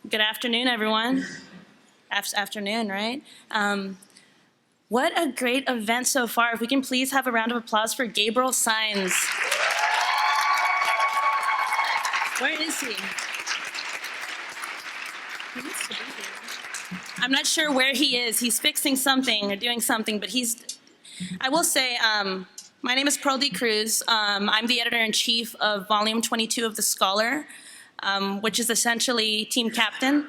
Good afternoon, everyone. Afternoon, right? What a great event so far. If we can please have a round of applause for Gabriel Saenz. Where is he? I'm not sure where he is. He's fixing something or doing something, but I will say, my name is Pearl D. Cruz. I'm the editor-in-chief of Volume 22 of The Scholar, which is essentially team captain.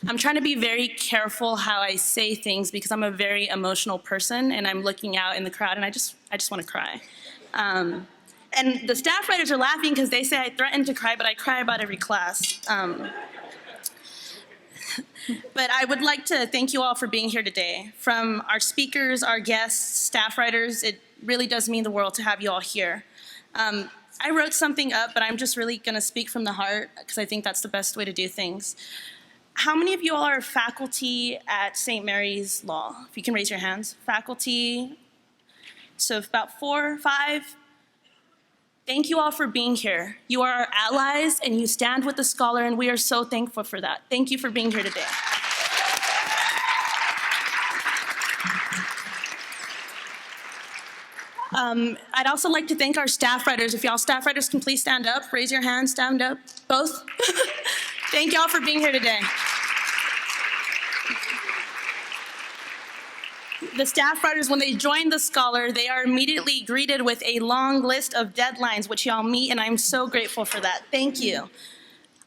I'm trying to be very careful how I say things because I'm a very emotional person and I'm looking out in the crowd and I just want to cry. And the staff writers are laughing because they say I threaten to cry, but I cry about every class. But I would like to thank you all for being here today. From our speakers, our guests, staff writers, it really does mean the world to have you all here. I wrote something up, but I'm just really going to speak from the heart because I think that's the best way to do things. How many of you all are faculty at St. Mary's Law? If you can raise your hands. Faculty, so about 4, 5. Thank you all for being here. You are our allies and you stand with the scholar and we are so thankful for that. Thank you for being here today. I'd also like to thank our staff writers. If y'all staff writers can please stand up, raise your hands, stand up, both. Thank y'all for being here today. The staff writers, when they join the scholar, they are immediately greeted with a long list of deadlines, which y'all meet, and I'm so grateful for that. Thank you.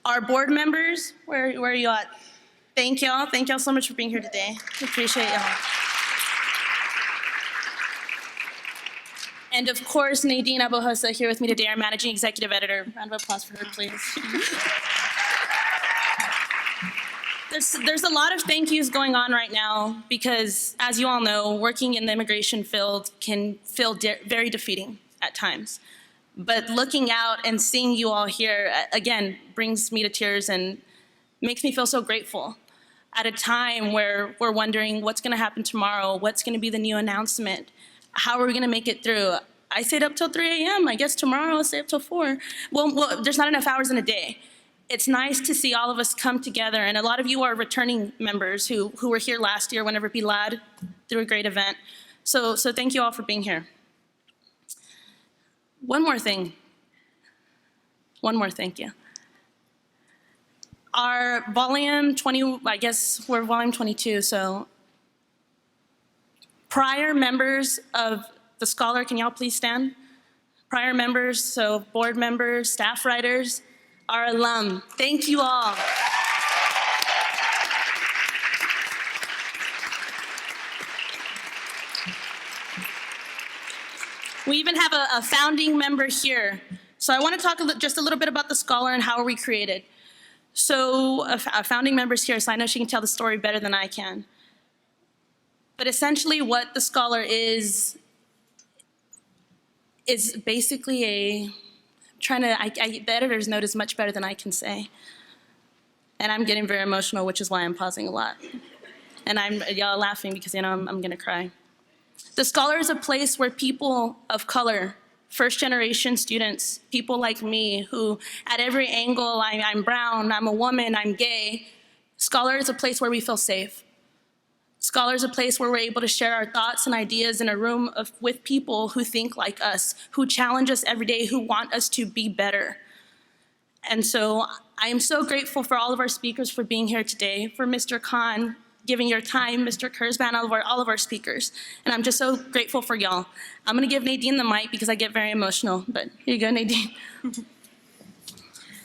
Our board members, where are you at? Thank y'all. Thank y'all so much for being here today. Appreciate y'all. And of course, Nadine Abohosa here with me today, our managing executive editor. Round of applause for her, please. There's a lot of thank yous going on right now because, as you all know, working in the immigration field can feel very defeating at times. But looking out and seeing you all here, again, brings me to tears and makes me feel so grateful. At a time where we're wondering what's going to happen tomorrow, what's going to be the new announcement, how are we going to make it through? I stayed up till 3 a.m. I guess tomorrow I'll stay up till 4. Well, there's not enough hours in a day. It's nice to see all of us come together, and a lot of you are returning members who were here last year whenever BLAD threw a great event. So thank you all for being here. One more thing. One more thank you. Our volume 20, I guess we're volume 22, so prior members of the scholar, can y'all please stand? Prior members, so board members, staff writers, our alum, thank you all. We even have a founding member here. So I want to talk just a little bit about the scholar and how are we created. So a founding member's here, so I know she can tell the story better than I can. But essentially what the scholar is basically the editor's note is much better than I can say. And I'm getting very emotional, which is why I'm pausing a lot. And y'all laughing because you know I'm gonna cry. The scholar is a place where people of color, first generation students, people like me who at every angle, I'm brown, I'm a woman, I'm gay. Scholar is a place where we feel safe. Scholar is a place where we're able to share our thoughts and ideas in a room with people who think like us, who challenge us every day, who want us to be better. And so I am so grateful for all of our speakers for being here today, for Mr. Khan giving your time, Mr. Kurzban, all of our speakers. And I'm just so grateful for y'all. I'm gonna give Nadine the mic because I get very emotional, but here you go, Nadine.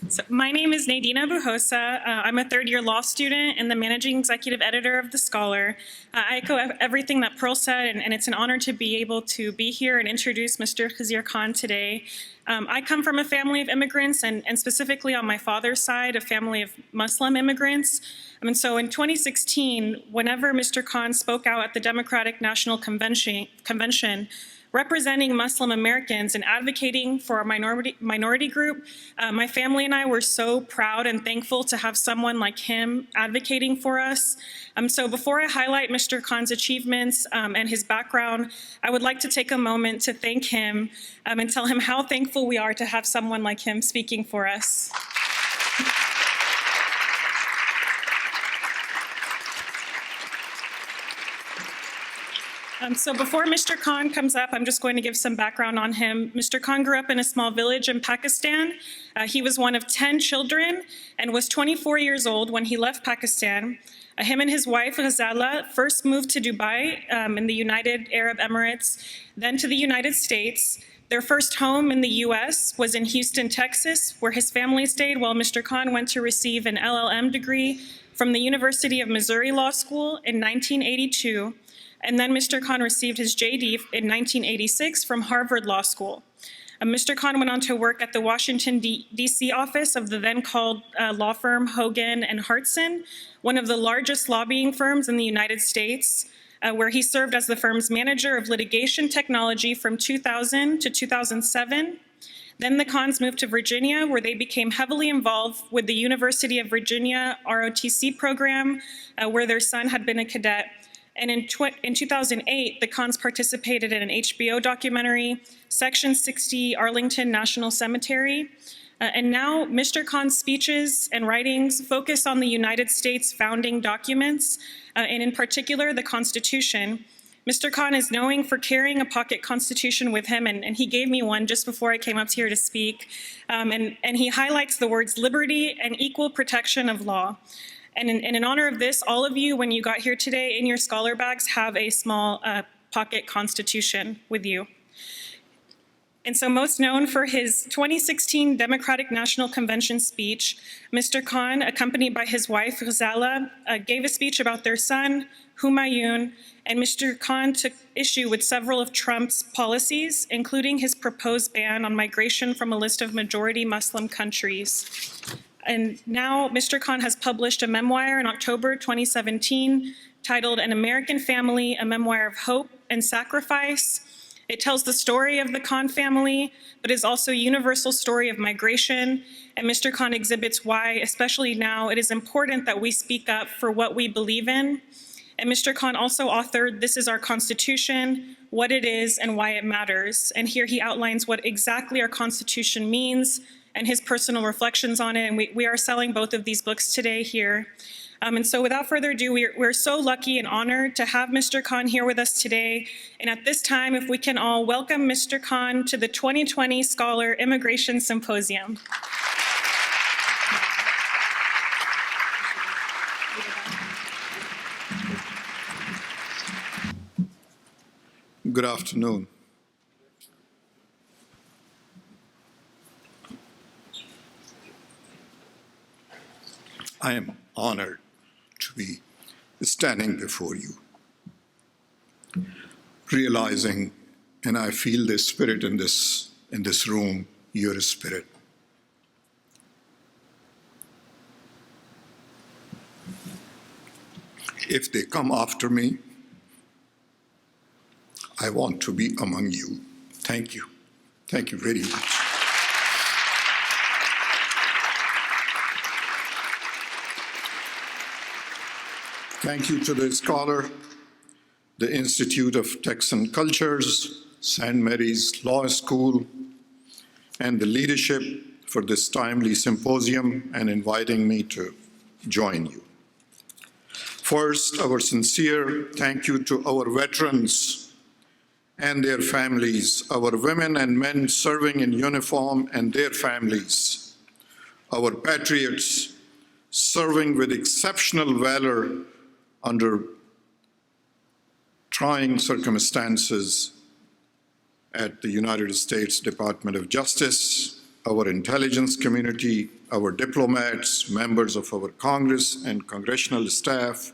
So my name is Nadine Abohosa. I'm a third-year law student and the managing executive editor of The Scholar. I echo everything that Pearl said, and it's an honor to be able to be here and introduce Mr. Khizr Khan today. I come from a family of immigrants, and specifically on my father's side, a family of Muslim immigrants. And so in 2016, whenever Mr. Khan spoke out at the Democratic National Convention representing Muslim Americans and advocating for a minority group, my family and I were so proud and thankful to have someone like him advocating for us. So before I highlight Mr. Khan's achievements and his background, I would like to take a moment to thank him and tell him how thankful we are to have someone like him speaking for us. So before Mr. Khan comes up, I'm just going to give some background on him. Mr. Khan grew up in a small village in Pakistan. He was one of 10 children and was 24 years old when he left Pakistan. Him and his wife, Ghazala, first moved to Dubai in the United Arab Emirates, then to the United States. Their first home in the US was in Houston, Texas, where his family stayed while Mr. Khan went to receive an LLM degree from the University of Missouri Law School in 1982. And then Mr. Khan received his JD in 1986 from Harvard Law School. Mr. Khan went on to work at the Washington, D.C. office of the then called law firm Hogan and Hartson, one of the largest lobbying firms in the United States, where he served as the firm's manager of litigation technology from 2000 to 2007. Then the Khans moved to Virginia, where they became heavily involved with the University of Virginia ROTC program, where their son had been a cadet. And in 2008, the Khans participated in an HBO documentary, Section 60 Arlington National Cemetery. And now Mr. Khan's speeches and writings focus on the United States founding documents, and in particular, the Constitution. Mr. Khan is known for carrying a pocket constitution with him, and he gave me one just before I came up here to speak. And he highlights the words liberty and equal protection of law. And in honor of this, all of you, when you got here today, in your scholar bags have a small pocket constitution with you. And so most known for his 2016 Democratic National Convention speech, Mr. Khan, accompanied by his wife, Ghazala, gave a speech about their son, Humayun, and Mr. Khan took issue with several of Trump's policies, including his proposed ban on migration from a list of majority Muslim countries. And now Mr. Khan has published a memoir in October 2017 titled An American Family, a Memoir of Hope and Sacrifice. It tells the story of the Khan family, but is also a universal story of migration. And Mr. Khan exhibits why, especially now, it is important that we speak up for what we believe in. And Mr. Khan also authored This Is Our Constitution, What It Is and Why It Matters. And here he outlines what exactly our Constitution means and his personal reflections on it. And we are selling both of these books today here. And so without further ado, we're so lucky and honored to have Mr. Khan here with us today. And at this time, if we can all welcome Mr. Khan to the 2020 Scholar Immigration Symposium. Good afternoon. I am honored to be standing before you, realizing, and I feel the spirit in this room, your spirit. If they come after me, I want to be among you. Thank you. Thank you very much. Thank you to the scholar, the Institute of Texan Cultures, St. Mary's Law School, and the leadership for this timely symposium and inviting me to join you. First, our sincere thank you to our veterans and their families, our women and men serving in uniform and their families, our patriots serving with exceptional valor under trying circumstances at the United States Department of Justice, our intelligence community, our diplomats, members of our Congress and congressional staff,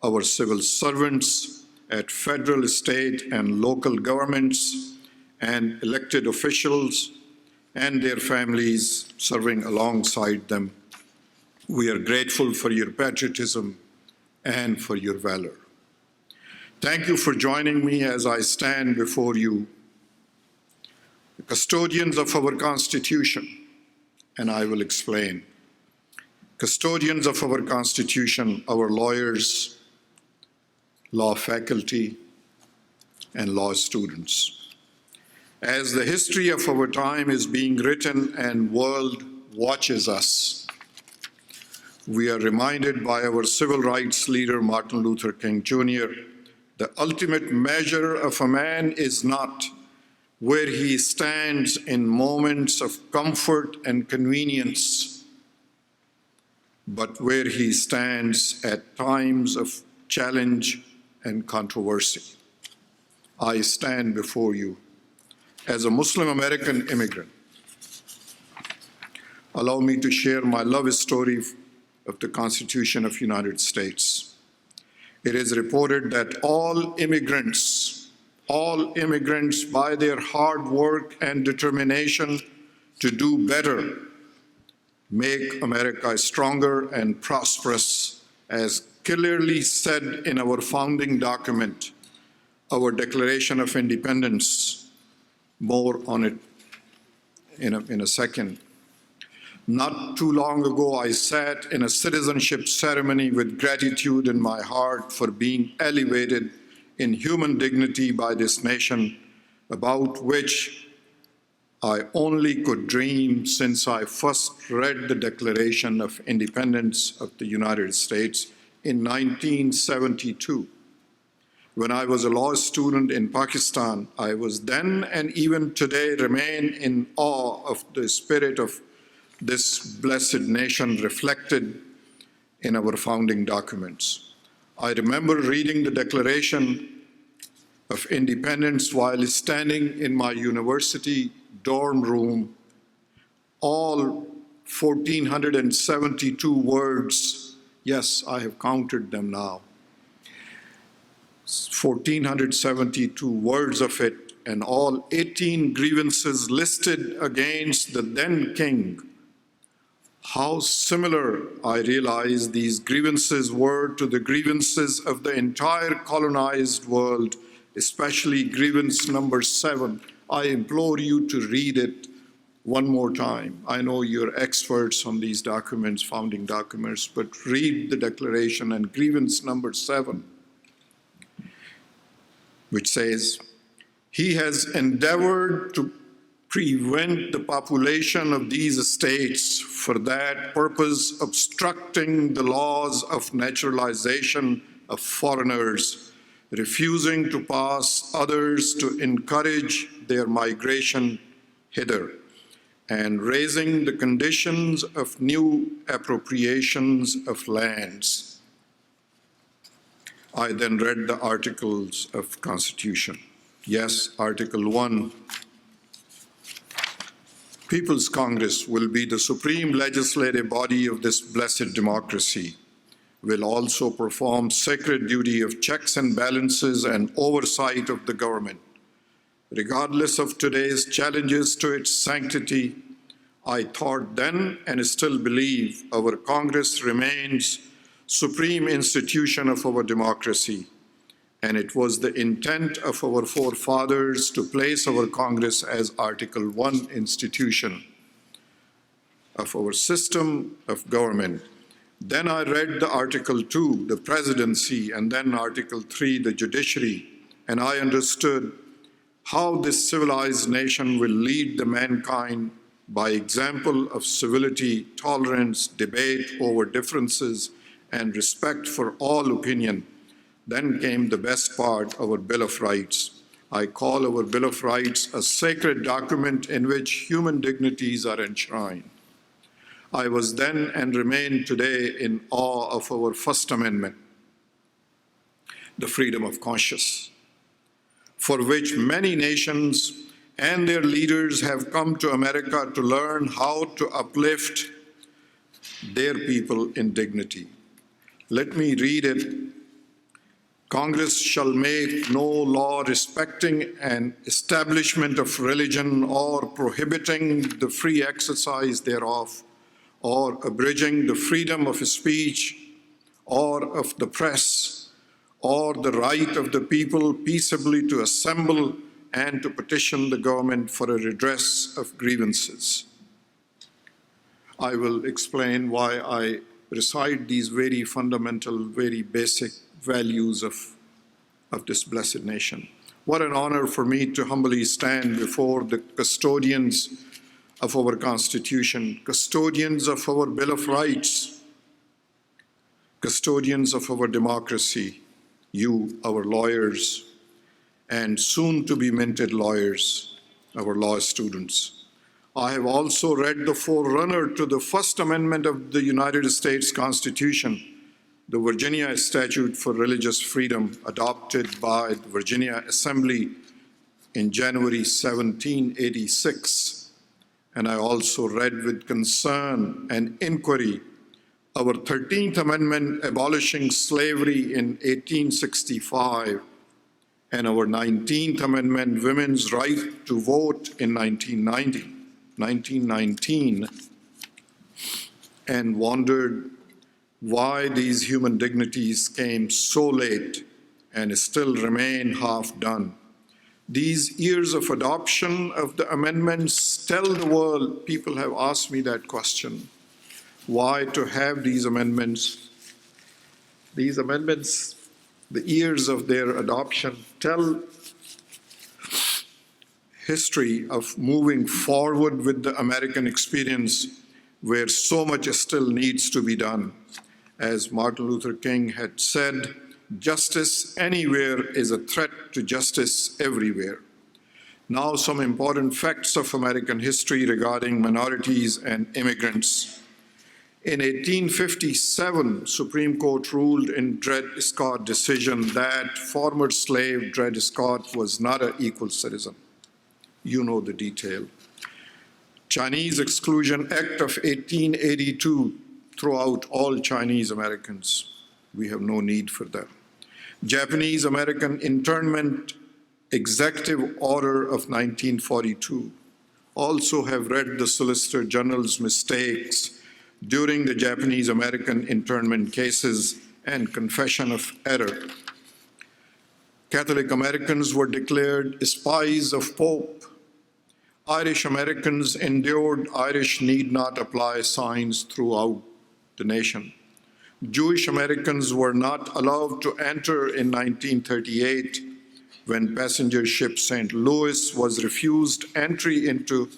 our civil servants at federal, state, and local governments, and elected officials and their families serving alongside them. We are grateful for your patriotism and for your valor. Thank you for joining me as I stand before you, the custodians of our Constitution, and I will explain. Custodians of our Constitution, our lawyers, law faculty, and law students. As the history of our time is being written and world watches us, we are reminded by our civil rights leader, Martin Luther King Jr., The ultimate measure of a man is not where he stands in moments of comfort and convenience, but where he stands at times of challenge and controversy. I stand before you as a Muslim American immigrant. Allow me to share my love story of the Constitution of the United States. It is reported that all immigrants by their hard work and determination to do better make America stronger and prosperous, as clearly said in our founding document, our Declaration of Independence. More on it in a second. Not too long ago, I sat in a citizenship ceremony with gratitude in my heart for being elevated in human dignity by this nation, about which I only could dream since I first read the Declaration of Independence of the United States in 1972. When I was a law student in Pakistan, I was then and even today remain in awe of the spirit of this blessed nation reflected in our founding documents. I remember reading the Declaration of Independence while standing in my university dorm room. All 1,472 words, yes, I have counted them now, 1,472 words of it, and all 18 grievances listed against the then king. How similar, I realize, these grievances were to the grievances of the entire colonized world, especially grievance number 7. I implore you to read it one more time. I know you're experts on these documents, founding documents, but read the Declaration and grievance number 7, which says, "He has endeavored to prevent the population of these states, for that purpose obstructing the laws of naturalization of foreigners, refusing to pass others to encourage their migration hither, and raising the conditions of new appropriations of lands." I then read the articles of Constitution. Yes, Article 1, People's Congress will be the supreme legislative body of this blessed democracy, will also perform sacred duty of checks and balances and oversight of the government. Regardless of today's challenges to its sanctity, I thought then and still believe our Congress remains supreme institution of our democracy, and it was the intent of our forefathers to place our Congress as Article 1 institution of our system of government. Then I read the Article 2, the presidency, and then Article 3, the judiciary, and I understood how this civilized nation will lead the mankind by example of civility, tolerance, debate over differences, and respect for all opinion. Then came the best part, our Bill of Rights. I call our Bill of Rights a sacred document in which human dignities are enshrined. I was then and remain today in awe of our First Amendment, the freedom of conscience, for which many nations and their leaders have come to America to learn how to uplift their people in dignity. Let me read it. Congress shall make no law respecting an establishment of religion or prohibiting the free exercise thereof, or abridging the freedom of speech or of the press, or the right of the people peaceably to assemble and to petition the government for a redress of grievances. I will explain why I recite these very fundamental, very basic values of this blessed nation. What an honor for me to humbly stand before the custodians of our Constitution, custodians of our Bill of Rights, custodians of our democracy, you, our lawyers, and soon to be minted lawyers, our law students. I have also read the forerunner to the First Amendment of the United States Constitution, the Virginia Statute for Religious Freedom, adopted by the Virginia Assembly in January 1786. And I also read with concern and inquiry our 13th Amendment abolishing slavery in 1865 and our 19th Amendment women's right to vote in 1919, and wondered why these human dignities came so late and still remain half done. These years of adoption of the amendments tell the world, people have asked me that question, why to have these amendments? These amendments, the years of their adoption, tell history of moving forward with the American experience where so much still needs to be done. As Martin Luther King had said, justice anywhere is a threat to justice everywhere. Now, some important facts of American history regarding minorities and immigrants. In 1857, Supreme Court ruled in Dred Scott decision that former slave Dred Scott was not an equal citizen. You know the detail. Chinese Exclusion Act of 1882 threw out all Chinese Americans. We have no need for them. Japanese American Internment Executive Order of 1942. Also have read the Solicitor General's mistakes during the Japanese American internment cases and confession of error. Catholic Americans were declared spies of Pope. Irish Americans endured Irish need not apply signs throughout the nation. Jewish Americans were not allowed to enter in 1938 when passenger ship St. Louis was refused entry into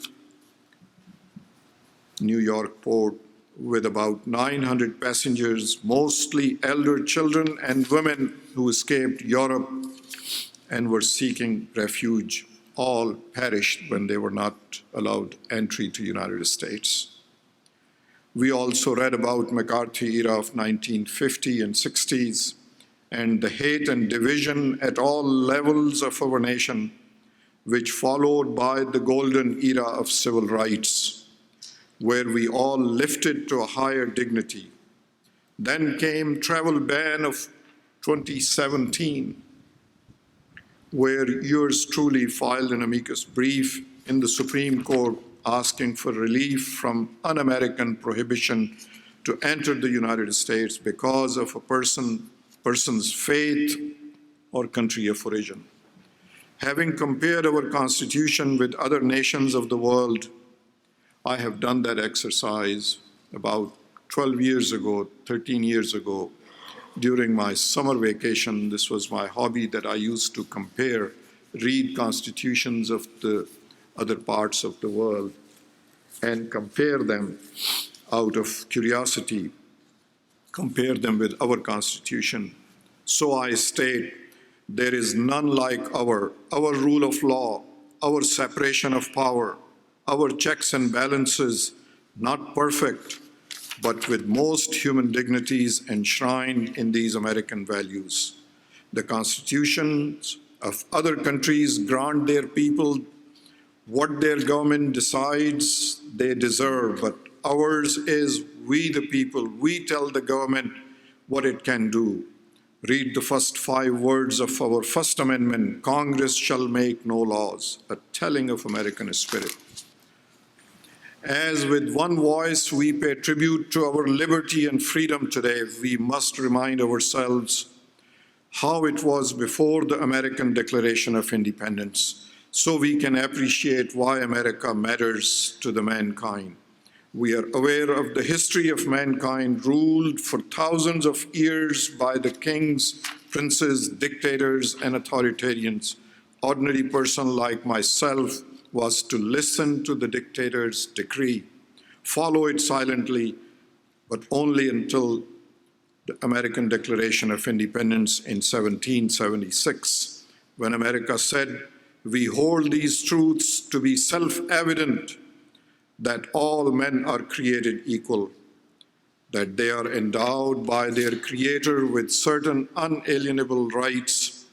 New York port with about 900 passengers, mostly elder children and women who escaped Europe and were seeking refuge. All perished when they were not allowed entry to the United States. We also read about McCarthy era of 1950 and 60s and the hate and division at all levels of our nation, which followed by the golden era of civil rights, where we all lifted to a higher dignity. Then came travel ban of 2017, where yours truly filed an amicus brief in the Supreme Court asking for relief from un-American prohibition to enter the United States because of a person's faith or country of origin. Having compared our Constitution with other nations of the world, I have done that exercise about 12 years ago, 13 years ago, during my summer vacation. This was my hobby that I used to compare, read constitutions of the other parts of the world and compare them out of curiosity, compare them with our Constitution. So I state, there is none like our rule of law, our separation of power, our checks and balances, not perfect, but with most human dignities enshrined in these American values. The constitutions of other countries grant their people what their government decides they deserve, but ours is we the people, we tell the government what it can do. Read the first 5 words of our First Amendment, Congress shall make no laws, a telling of American spirit. As with one voice we pay tribute to our liberty and freedom today, we must remind ourselves how it was before the American Declaration of Independence, so we can appreciate why America matters to the mankind. We are aware of the history of mankind ruled for thousands of years by the kings, princes, dictators, and authoritarians. Ordinary person like myself was to listen to the dictator's decree, follow it silently, but only until the American Declaration of Independence in 1776, when America said, "We hold these truths to be self-evident, that all men are created equal, that they are endowed by their Creator with certain unalienable rights,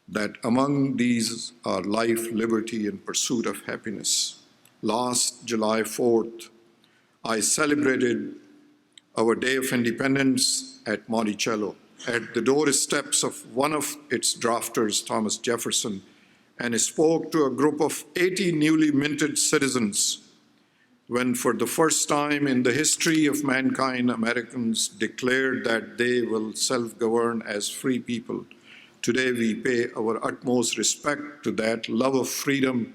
that among these are life, liberty, and pursuit of happiness." Last July 4th, I celebrated our Day of Independence at Monticello, at the doorsteps of one of its drafters, Thomas Jefferson, and spoke to a group of 80 newly minted citizens when, for the first time in the history of mankind, Americans declared that they will self-govern as free people. Today, we pay our utmost respect to that love of freedom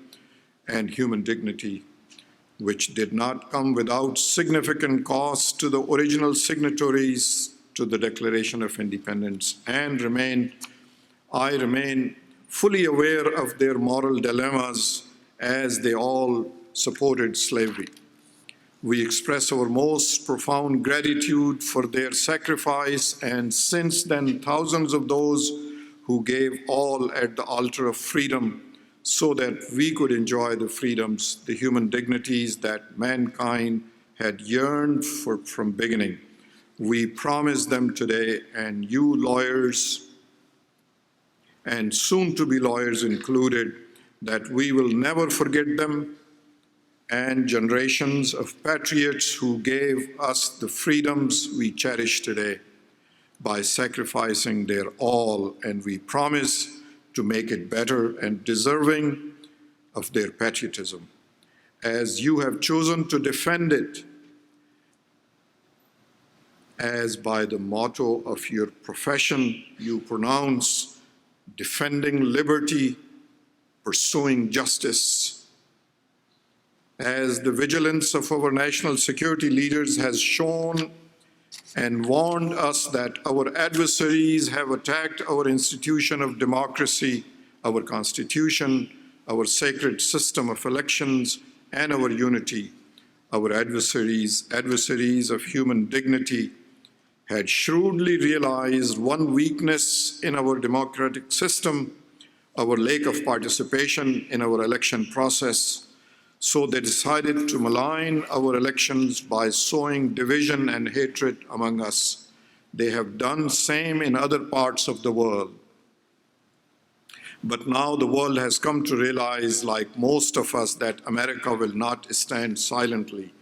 and human dignity, which did not come without significant cost to the original signatories to the Declaration of Independence, and I remain fully aware of their moral dilemmas as they all supported slavery. We express our most profound gratitude for their sacrifice, and since then, thousands of those who gave all at the altar of freedom so that we could enjoy the freedoms, the human dignities that mankind had yearned for from beginning. We promise them today, and you lawyers, and soon-to-be lawyers included, that we will never forget them, and generations of patriots who gave us the freedoms we cherish today by sacrificing their all, and we promise to make it better and deserving of their patriotism. As you have chosen to defend it, as by the motto of your profession you pronounce, defending liberty, pursuing justice, as the vigilance of our national security leaders has shown and warned us that our adversaries have attacked our institution of democracy, our Constitution, our sacred system of elections, and our unity. Our adversaries of human dignity, had shrewdly realized one weakness in our democratic system, our lack of participation in our election process. So they decided to malign our elections by sowing division and hatred among us. They have done the same in other parts of the world. But now the world has come to realize, like most of us, that America will not stand silently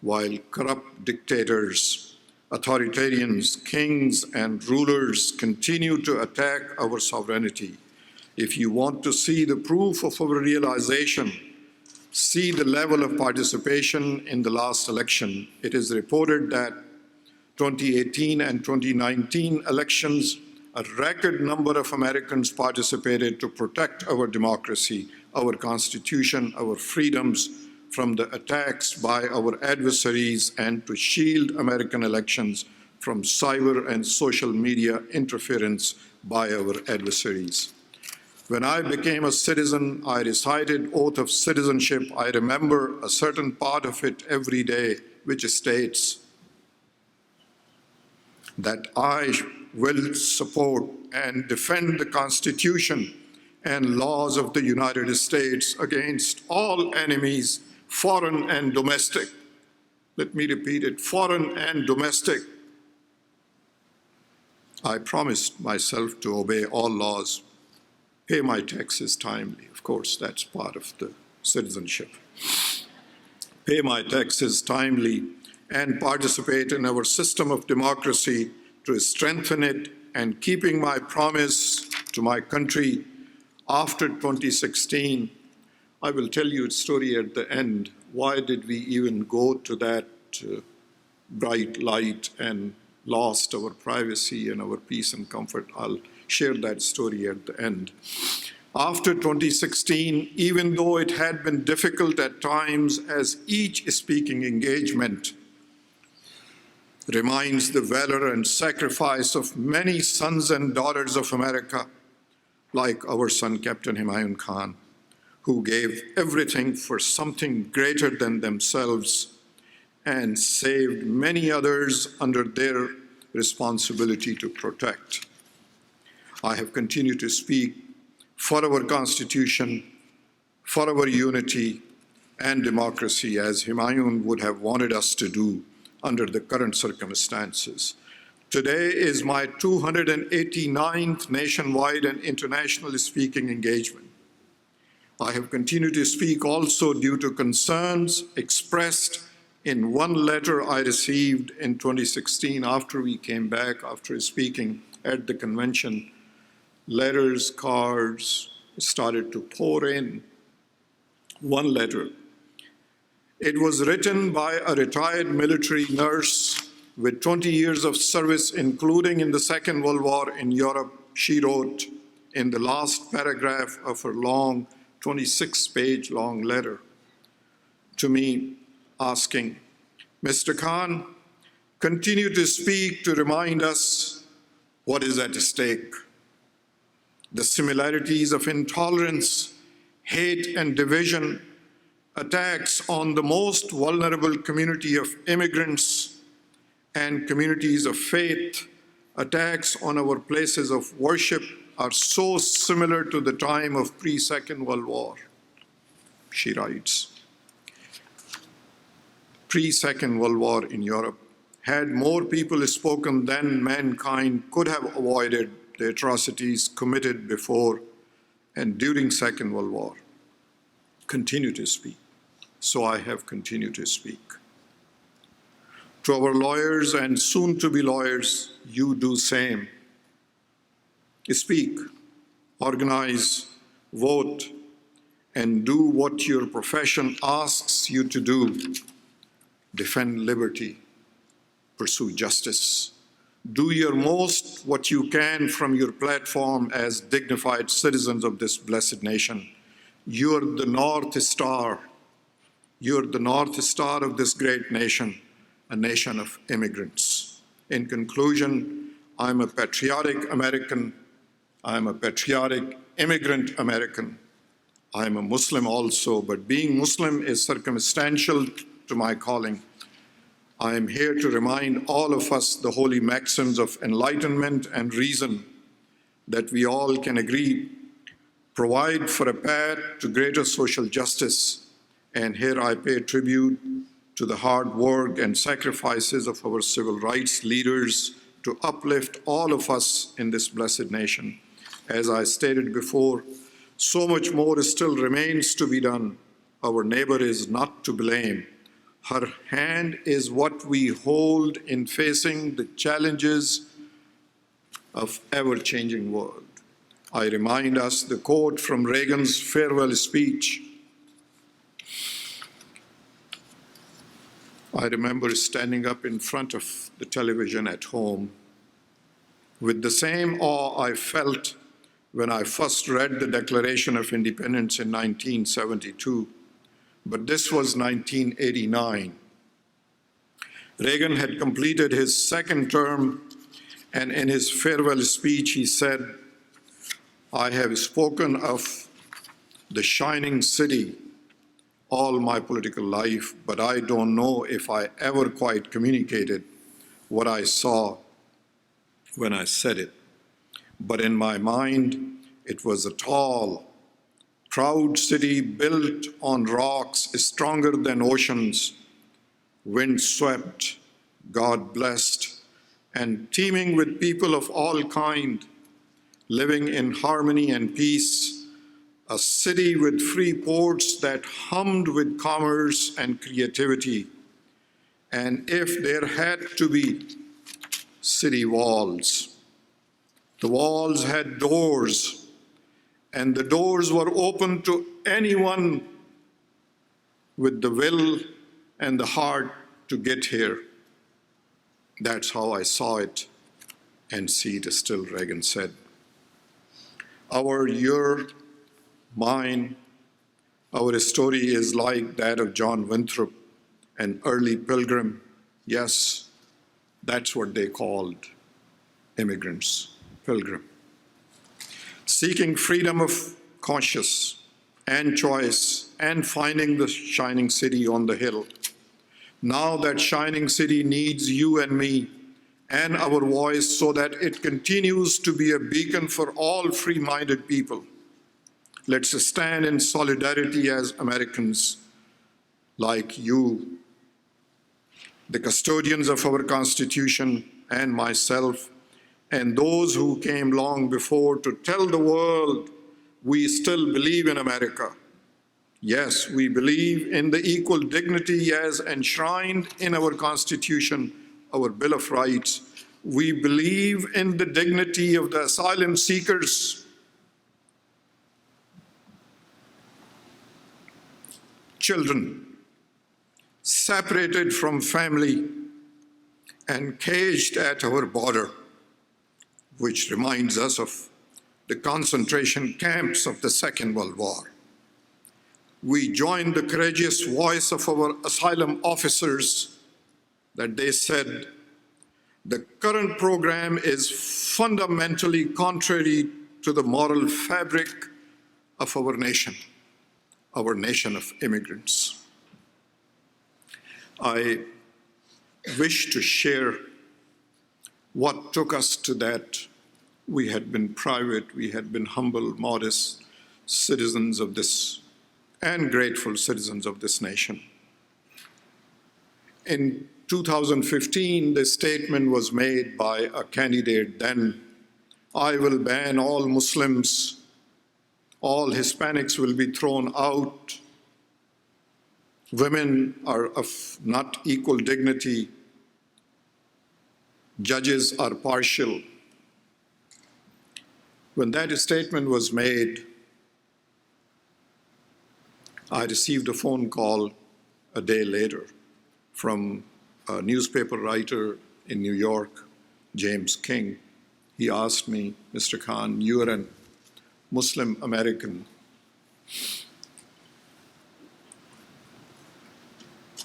while corrupt dictators, authoritarians, kings, and rulers continue to attack our sovereignty. If you want to see the proof of our realization, see the level of participation in the last election. It is reported that 2018 and 2019 elections, a record number of Americans participated to protect our democracy, our Constitution, our freedoms from the attacks by our adversaries, and to shield American elections from cyber and social media interference by our adversaries. When I became a citizen, I recited oath of citizenship. I remember a certain part of it every day, which states that I will support and defend the Constitution and laws of the United States against all enemies, foreign and domestic. Let me repeat it, foreign and domestic. I promised myself to obey all laws, pay my taxes timely. Of course, that's part of the citizenship. Pay my taxes timely and participate in our system of democracy to strengthen it, and keeping my promise to my country after 2016. I will tell you a story at the end. Why did we even go to that bright light and lost our privacy and our peace and comfort? I'll share that story at the end. After 2016, even though it had been difficult at times, as each speaking engagement reminds the valor and sacrifice of many sons and daughters of America, like our son, Captain Helmke Khan, who gave everything for something greater than themselves and saved many others under their responsibility to protect. I have continued to speak for our Constitution, for our unity and democracy, as Humayun would have wanted us to do under the current circumstances. Today is my 289th nationwide and internationally speaking engagement. I have continued to speak also due to concerns expressed in one letter I received in 2016 after we came back after speaking at the convention. Letters, cards started to pour in. One letter. It was written by a retired military nurse with 20 years of service, including in the Second World War in Europe. She wrote in the last paragraph of her long, 26-page long letter to me, asking, Mr. Khan, continue to speak to remind us what is at stake. The similarities of intolerance, hate, and division, attacks on the most vulnerable community of immigrants and communities of faith, attacks on our places of worship are so similar to the time of pre-Second World War, she writes. Pre-Second World War in Europe, had more people spoken than mankind could have avoided the atrocities committed before and during Second World War. Continue to speak. So I have continued to speak. To our lawyers and soon-to-be lawyers, you do same. Speak, organize, vote, and do what your profession asks you to do. Defend liberty, pursue justice. Do your most what you can from your platform as dignified citizens of this blessed nation. You're the North Star. You're the North Star of this great nation, a nation of immigrants. In conclusion, I'm a patriotic American. I'm a patriotic immigrant American. I'm a Muslim also, but being Muslim is circumstantial to my calling. I am here to remind all of us the holy maxims of enlightenment and reason that we all can agree provide for a path to greater social justice. And here I pay tribute to the hard work and sacrifices of our civil rights leaders to uplift all of us in this blessed nation. As I stated before, so much more still remains to be done. Our neighbor is not to blame. Her hand is what we hold in facing the challenges of ever-changing world. I remind us the quote from Reagan's farewell speech. I remember standing up in front of the television at home with the same awe I felt when I first read the Declaration of Independence in 1972. But this was 1989. Reagan had completed his second term, and in his farewell speech he said, I have spoken of the shining city all my political life, but I don't know if I ever quite communicated what I saw when I said it. But in my mind, it was a tall, proud city built on rocks stronger than oceans, wind-swept, God-blessed, and teeming with people of all kind, living in harmony and peace, a city with free ports that hummed with commerce and creativity. And if there had to be city walls, the walls had doors, and the doors were open to anyone with the will and the heart to get here. That's how I saw it and see it still, Reagan said. Your, mine, our story is like that of John Winthrop, an early pilgrim. Yes, that's what they called immigrants, pilgrim. Seeking freedom of conscience and choice and finding the shining city on the hill. Now that shining city needs you and me and our voice so that it continues to be a beacon for all free-minded people. Let's stand in solidarity as Americans like you, the custodians of our Constitution, and myself, and those who came long before to tell the world we still believe in America. Yes, we believe in the equal dignity as enshrined in our Constitution, our Bill of Rights. We believe in the dignity of the asylum seekers, children separated from family and caged at our border, which reminds us of the concentration camps of the Second World War. We join the courageous voice of our asylum officers that they said, the current program is fundamentally contrary to the moral fabric of our nation of immigrants. I wish to share what took us to that. We had been private, we had been humble, modest citizens of this, and grateful citizens of this nation. In 2015, the statement was made by a candidate then, I will ban all Muslims, all Hispanics will be thrown out, women are of not equal dignity, judges are partial. When that statement was made, I received a phone call a day later from a newspaper writer in New York, James King. He asked me, Mr. Khan, you're a Muslim American.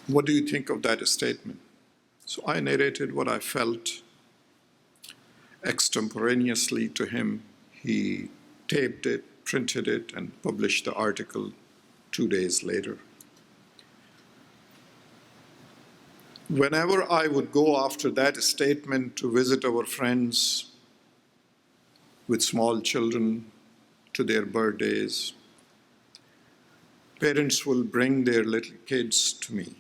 What do you think of that statement? So I narrated what I felt extemporaneously to him. He taped it, printed it, and published the article 2 days later. Whenever I would go after that statement to visit our friends with small children to their birthdays, parents will bring their little kids to me,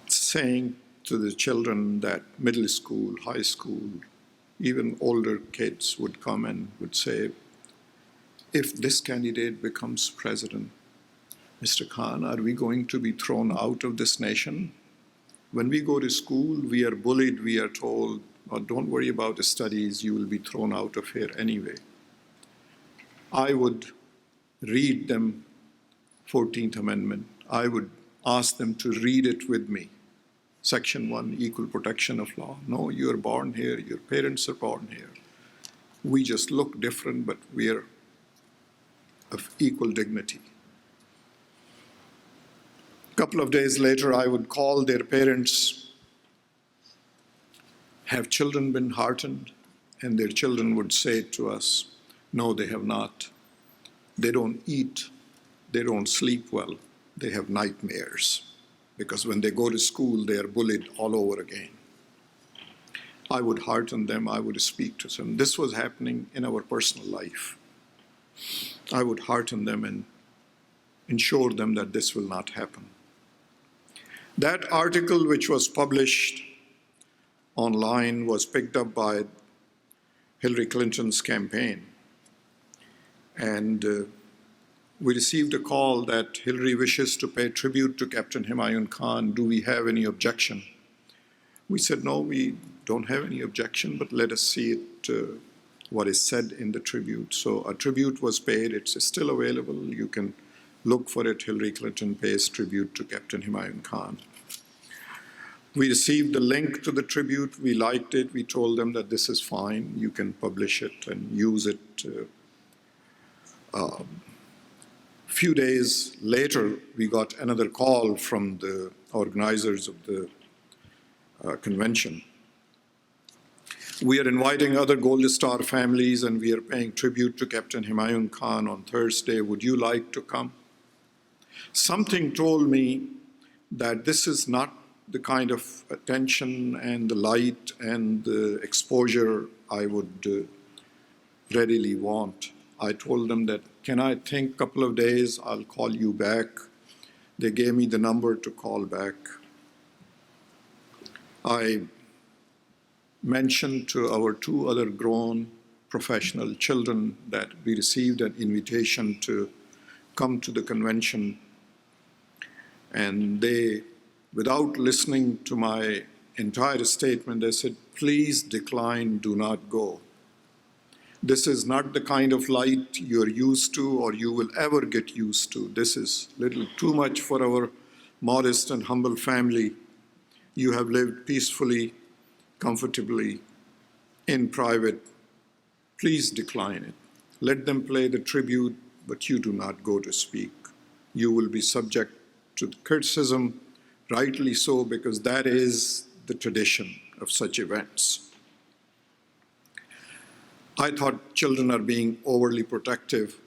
saying to the children that middle school, high school, even older kids would come and would say, if this candidate becomes president, Mr. Khan, are we going to be thrown out of this nation? When we go to school, we are bullied, we are told, oh, don't worry about the studies, you will be thrown out of here anyway. I would read them 14th Amendment. I would ask them to read it with me. Section 1, equal protection of law. No, you are born here, your parents are born here. We just look different, but we are of equal dignity. A couple of days later, I would call their parents. Have children been heartened? And their children would say to us, no, they have not. They don't eat, they don't sleep well, they have nightmares. Because when they go to school, they are bullied all over again. I would hearten them, I would speak to them. This was happening in our personal life. I would hearten them and ensure them that this will not happen. That article, which was published online, was picked up by Hillary Clinton's campaign. And we received a call that Hillary wishes to pay tribute to Captain Humayun Khan. Do we have any objection? We said, no, we don't have any objection, but let us see it, what is said in the tribute. So a tribute was paid. It's still available. You can look for it. Hillary Clinton pays tribute to Captain Humayun Khan. We received the link to the tribute. We liked it. We told them that this is fine. You can publish it and use it. Few days later, we got another call from the organizers of the convention. We are inviting other Gold Star families and we are paying tribute to Captain Humayun Khan on Thursday. Would you like to come? Something told me that this is not the kind of attention and the light and the exposure I would readily want. I told them that, can I think a couple of days, I'll call you back. They gave me the number to call back. I mentioned to our two other grown professional children that we received an invitation to come to the convention, and they, without listening to my entire statement, they said, please decline, do not go. This is not the kind of light you're used to or you will ever get used to. This is a little too much for our modest and humble family. You have lived peacefully, comfortably, in private. Please decline it. Let them play the tribute, but you do not go to speak. You will be subject to criticism, rightly so, because that is the tradition of such events. I thought children are being overly protective,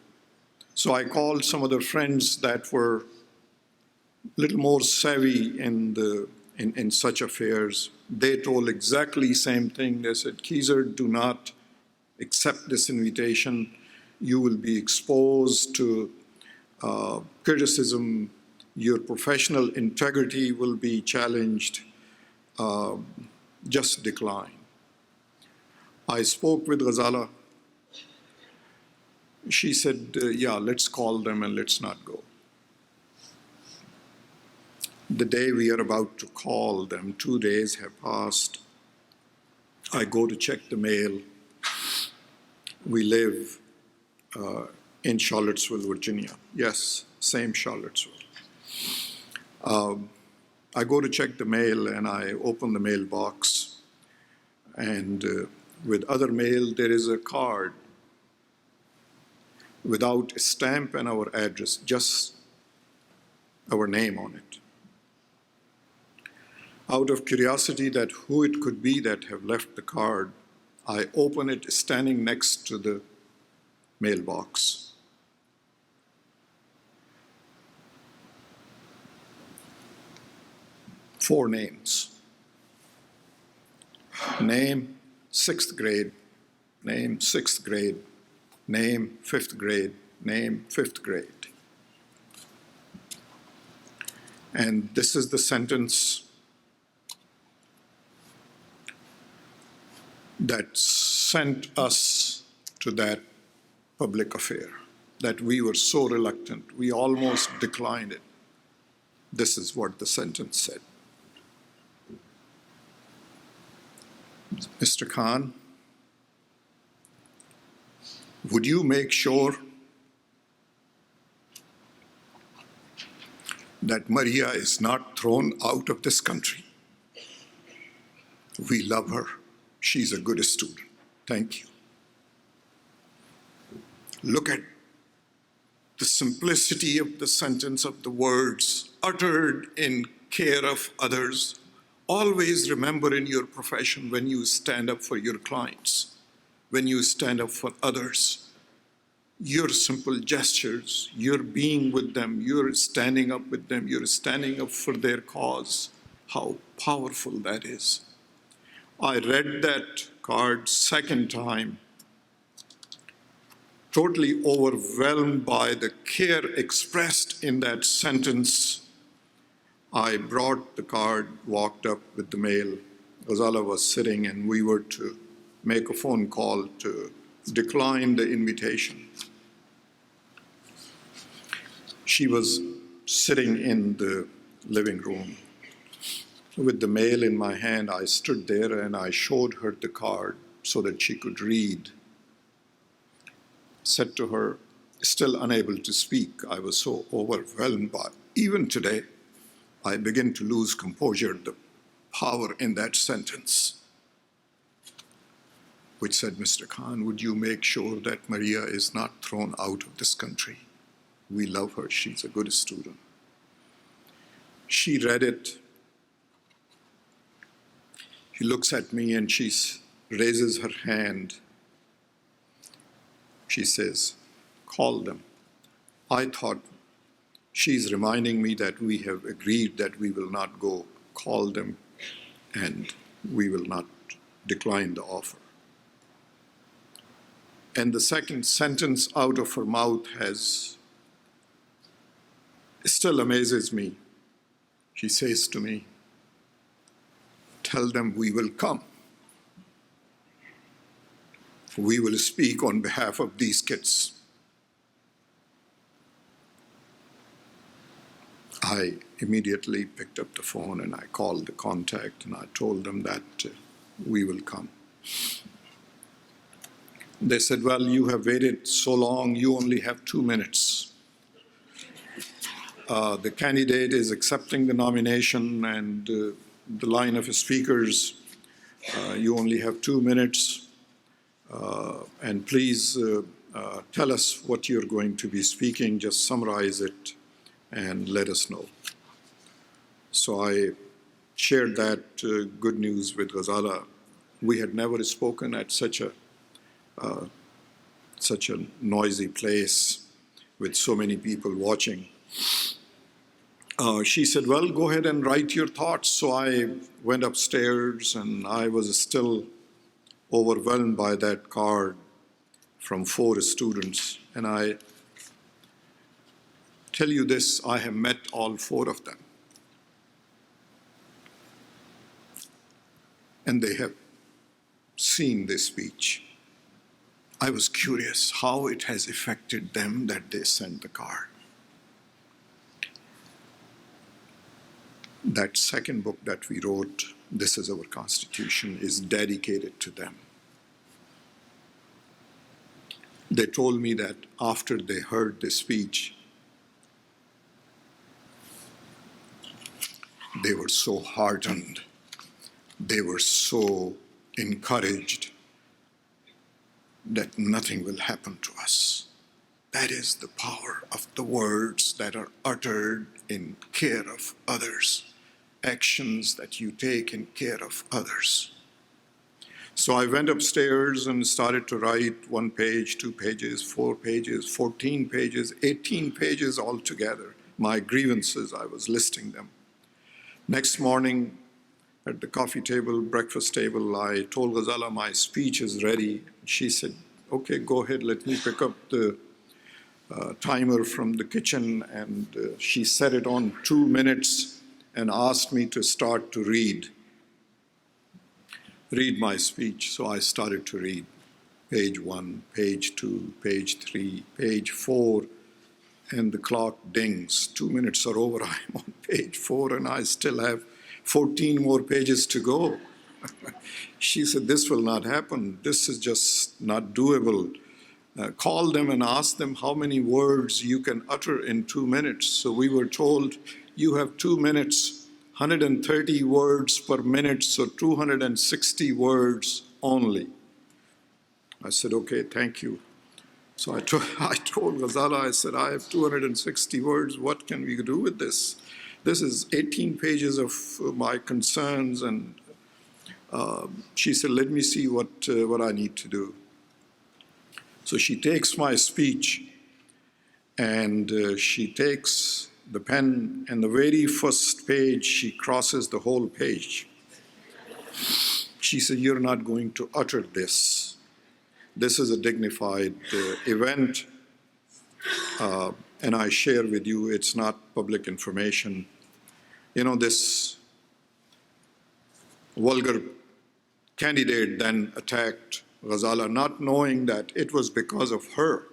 so I called some other friends that were a little more savvy in such affairs. They told exactly the same thing. They said, Khizr, do not accept this invitation. You will be exposed to criticism. Your professional integrity will be challenged. Just decline. I spoke with Ghazala. She said, yeah, let's call them and let's not go. The day we are about to call them, 2 days have passed. I go to check the mail. We live in Charlottesville, Virginia. Yes, same Charlottesville. I go to check the mail and I open the mailbox, and with other mail, there is a card without a stamp and our address, just our name on it. Out of curiosity that who it could be that have left the card, I open it standing next to the mailbox. Four names. Name, 6th grade. Name, 6th grade. Name, 5th grade. Name, 5th grade. And this is the sentence that sent us to that public affair, that we were so reluctant, we almost declined it. This is what the sentence said. Mr. Khan, would you make sure that Maria is not thrown out of this country? We love her. She's a good student. Thank you. Look at the simplicity of the sentence, of the words uttered in care of others. Always remember in your profession, when you stand up for your clients, when you stand up for others, your simple gestures, your being with them, you're standing up with them, you're standing up for their cause, how powerful that is. I read that card second time, totally overwhelmed by the care expressed in that sentence. I brought the card, walked up with the mail. Ghazala was sitting, and we were to make a phone call to decline the invitation. She was sitting in the living room. With the mail in my hand, I stood there and I showed her the card so that she could read. Said to her, still unable to speak, I was so overwhelmed by, even today, I begin to lose composure, the power in that sentence, which said, Mr. Khan, would you make sure that Maria is not thrown out of this country? We love her, she's a good student. She read it. She looks at me and she raises her hand. She says, call them. I thought she's reminding me that we have agreed that we will not go. call them, and we will not decline the offer. And the second sentence out of her mouth still amazes me. She says to me, "Tell them we will come. We will speak on behalf of these kids." I immediately picked up the phone and I called the contact and I told them that we will come. They said, "Well, you have waited so long, you only have 2 minutes. The candidate is accepting the nomination and the line of speakers, you only have 2 minutes. And please tell us what you're going to be speaking, just summarize it and let us know." So I shared that good news with Ghazala. We had never spoken at such a noisy place with so many people watching. She said, "Well, go ahead and write your thoughts." So I went upstairs and I was still overwhelmed by that card from 4 students. And I tell you this, I have met all 4 of them. And they have seen this speech. I was curious how it has affected them that they sent the card. That second book that we wrote, This Is Our Constitution, is dedicated to them. They told me that after they heard the speech, they were so heartened, they were so encouraged that nothing will happen to us. That is the power of the words that are uttered in care of others, actions that you take in care of others. So I went upstairs and started to write 1 page, 2 pages, 4 pages, 14 pages, 18 pages altogether. My grievances, I was listing them. Next morning at the coffee table, breakfast table, I told Ghazala my speech is ready. She said, "Okay, go ahead, let me pick up the timer from the kitchen." And she set it on 2 minutes and asked me to start to read my speech. So I started to read page 1, page 2, page 3, page 4, and the clock dings. 2 minutes are over, I'm on page 4, and I still have 14 more pages to go. She said, "This will not happen. This is just not doable. Call them and ask them how many words you can utter in 2 minutes." So we were told, "You have 2 minutes, 130 words per minute, so 260 words only." I said, "Okay, thank you." So I told Ghazala, I said, "I have 260 words. What can we do with this? This is 18 pages of my concerns." And she said, "Let me see what I need to do." So she takes my speech and she takes the pen, and the very first page, she crosses the whole page. She said, "You're not going to utter this. This is a dignified event." And I share with you, it's not public information. You know, this vulgar candidate then attacked Ghazala, not knowing that it was because of her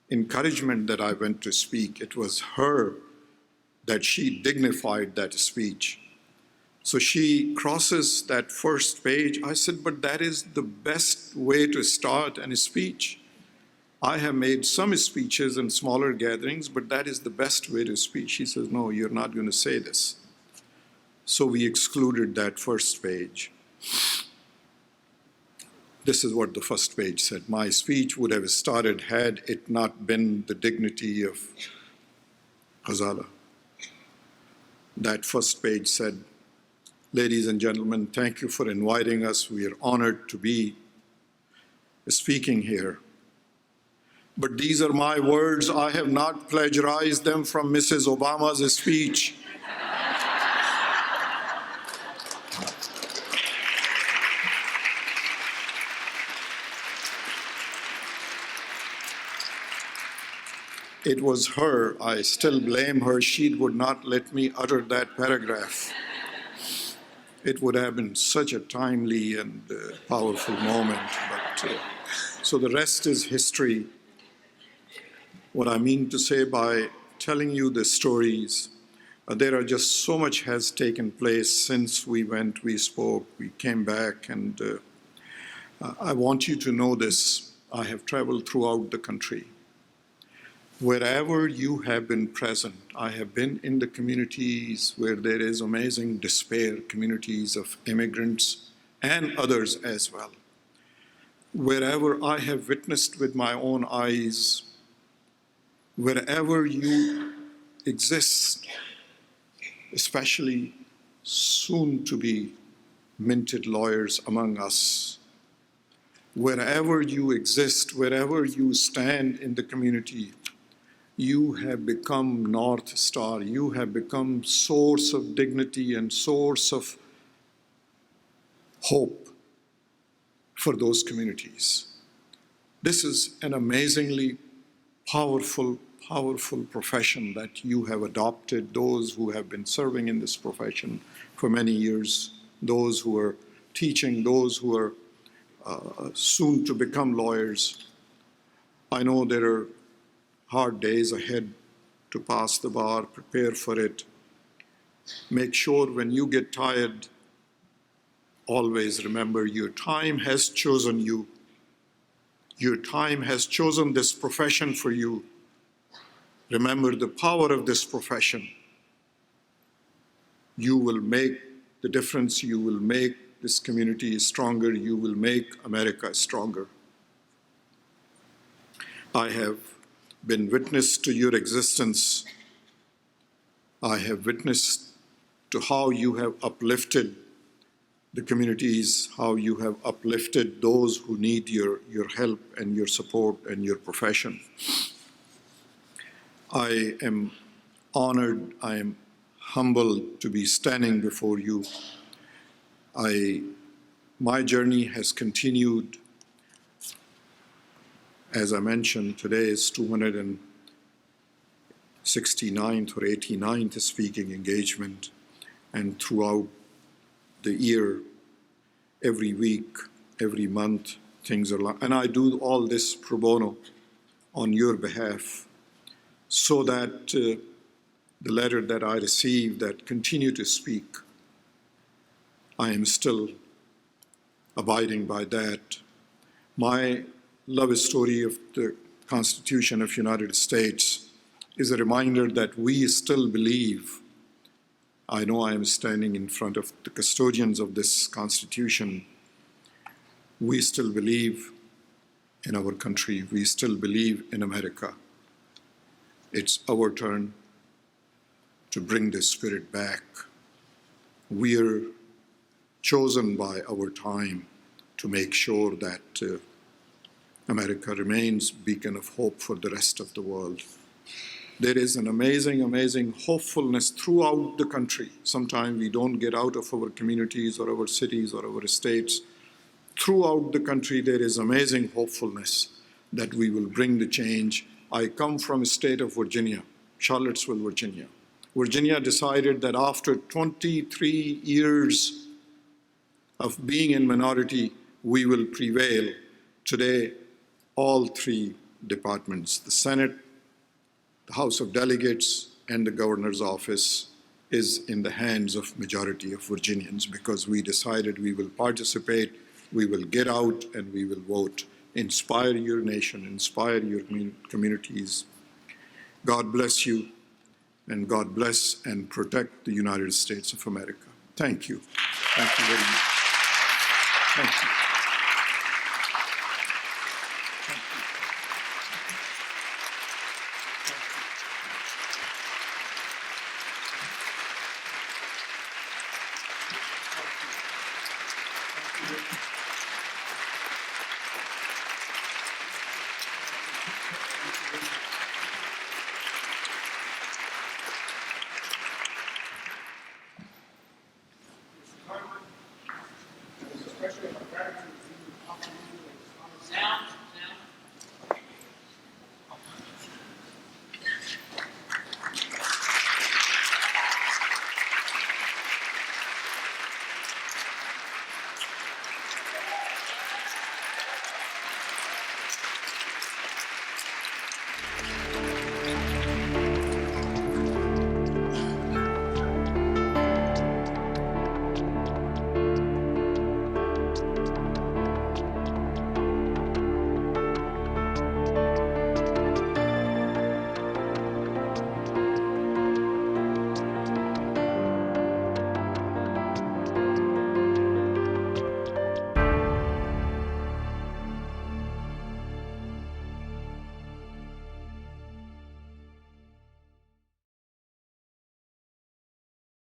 encouragement that I went to speak. It was her that she dignified that speech. So she crosses that first page. I said, "But that is the best way to start a speech. I have made some speeches in smaller gatherings, but that is the best way to speak." She says, "No, you're not going to say this." So we excluded that first page. This is what the first page said. My speech would have started had it not been the dignity of Ghazala. That first page said, "Ladies and gentlemen, thank you for inviting us. We are honored to be speaking here. But these are my words. I have not plagiarized them from Mrs. Obama's speech." it was her. I still blame her. She would not let me utter that paragraph. It would have been such a timely and powerful moment. But, so the rest is history. What I mean to say by telling you the stories, there are just so much has taken place since we went, we spoke, we came back, and I want you to know this. I have traveled throughout the country. Wherever you have been present, I have been in the communities where there is amazing despair, communities of immigrants and others as well. Wherever I have witnessed with my own eyes, wherever you exist, especially soon to be minted lawyers among us, wherever you exist, wherever you stand in the community, you have become North Star. You have become source of dignity and source of hope for those communities. This is an amazingly powerful profession that you have adopted, those who have been serving in this profession for many years, those who are teaching, those who are soon to become lawyers. I know there are hard days ahead to pass the bar, prepare for it. Make sure when you get tired, always remember your time has chosen you. Your time has chosen this profession for you. Remember the power of this profession. You will make the difference. You will make this community stronger. You will make America stronger. I have been witness to your existence. I have witnessed to how you have uplifted the communities, how you have uplifted those who need your help and your support and your profession. I am honored, I am humbled to be standing before you. My journey has continued. As I mentioned, today is 269th or 89th speaking engagement, and throughout the year, every week, every month, things are and I do all this pro bono on your behalf, so that the letter that I received that continue to speak, I am still abiding by that. My love story of the Constitution of the United States is a reminder that we still believe. I know I am standing in front of the custodians of this Constitution. We still believe in our country. We still believe in America. It's our turn to bring this spirit back. We are chosen by our time to make sure that America remains a beacon of hope for the rest of the world. There is an amazing hopefulness throughout the country. Sometimes we don't get out of our communities or our cities or our states. Throughout the country, there is amazing hopefulness that we will bring the change. I come from the state of Virginia, Charlottesville, Virginia. Virginia decided that after 23 years of being in minority, we will prevail. Today, all three departments, the Senate, the House of Delegates, and the governor's office is in the hands of majority of Virginians, because we decided we will participate, we will get out, and we will vote. Inspire your nation, inspire your communities. God bless you, and God bless and protect the United States of America. Thank you. Thank you very much. Thank you.